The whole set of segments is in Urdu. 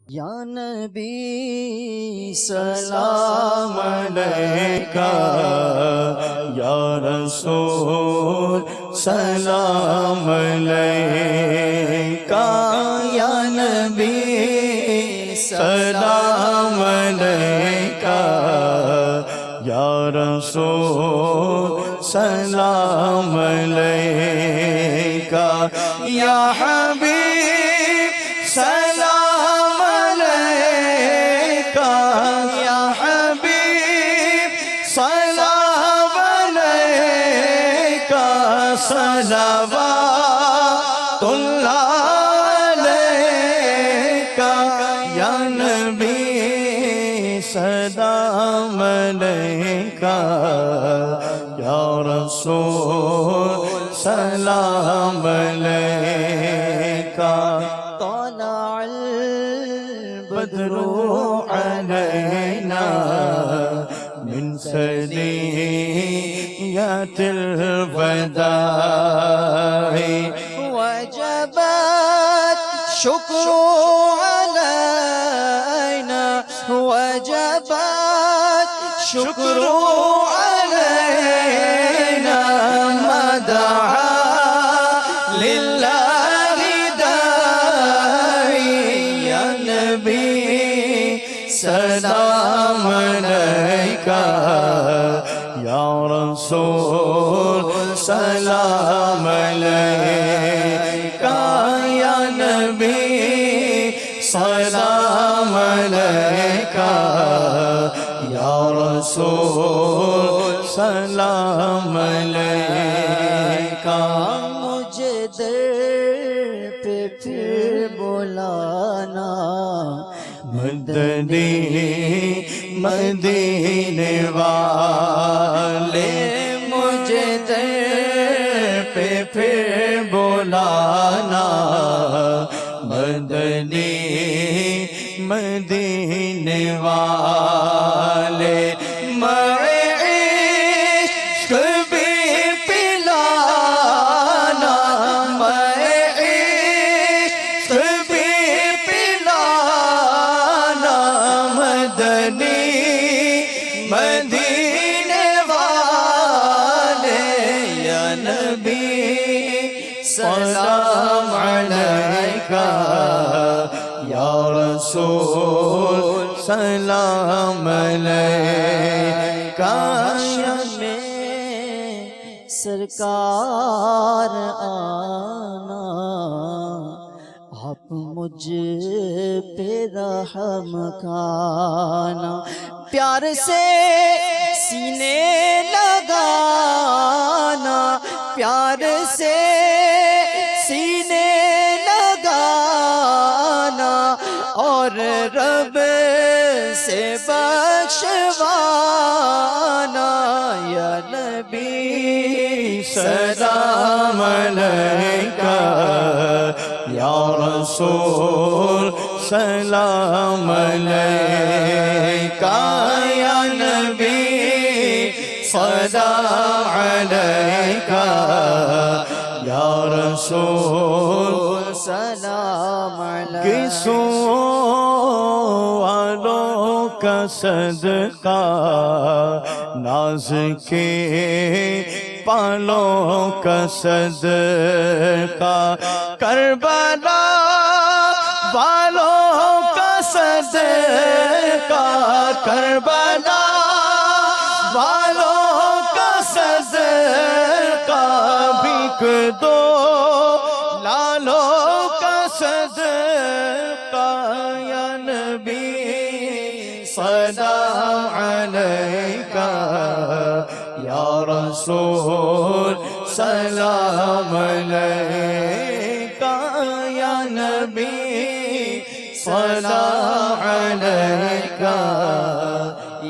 یا نبی سلام علیکہ، یا رسول سلام علیکہ، یا نبی سلام علیکہ، یا رسول سلام علیکہ، یا حبیب سلام علیکہ، یا حبیب سلام علیکہ، صلوات اللہ علیکہ، یا نبی سلام علیکہ، یا رسول سلام علیکہ، طلع البدر علینا من ثنیات الوداع، وجبت شکر علینا، وجبت شکر علینا، ما دعا للہ داعی، یا نبی سلام علیکہ، یا رسول سلام علیکہ، یا نبی سلام علیکہ، یا رسول سلام علیکہ، مجھے در پہ پھر بلانا، مدنی مدینے والے، مجھے در پہ پھر بلانا، مدنی مدینے والے، عشق بھی پلانا، عشق بھی پلانا، مدنی مدینے والے، یا نبی سلام علیکہ، یا رسول سلام علیکہ، میں سرکار آنا، آپ مجھ پہ رحم کھانا، پیار سے سینے لگانا، پیار سے سینے لگانا، اور رب سے بخشوانا، یا نبی سلام علیکہ، یا رسول سلام علیکہ، یا نبی سلام علیکہ، یا رسول سلام علیکہ، والوں کا صدقہ، ناز کے پالوں کا صدقہ، کربلا والوں کا صدقہ، کربلا والوں کا صدقہ، بھیک دو لالوں کا صدقہ، یا نبی سلام علیکہ، یا رسول سلام علیکہ، یا نبی سلام علیکہ،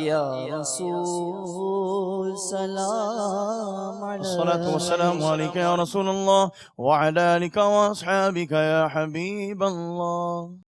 یا رسول سلام علیکہ، الصلاة والسلام علیکہ یا رسول اللہ وعلی آلکہ واصحابکہ یا حبیب اللہ۔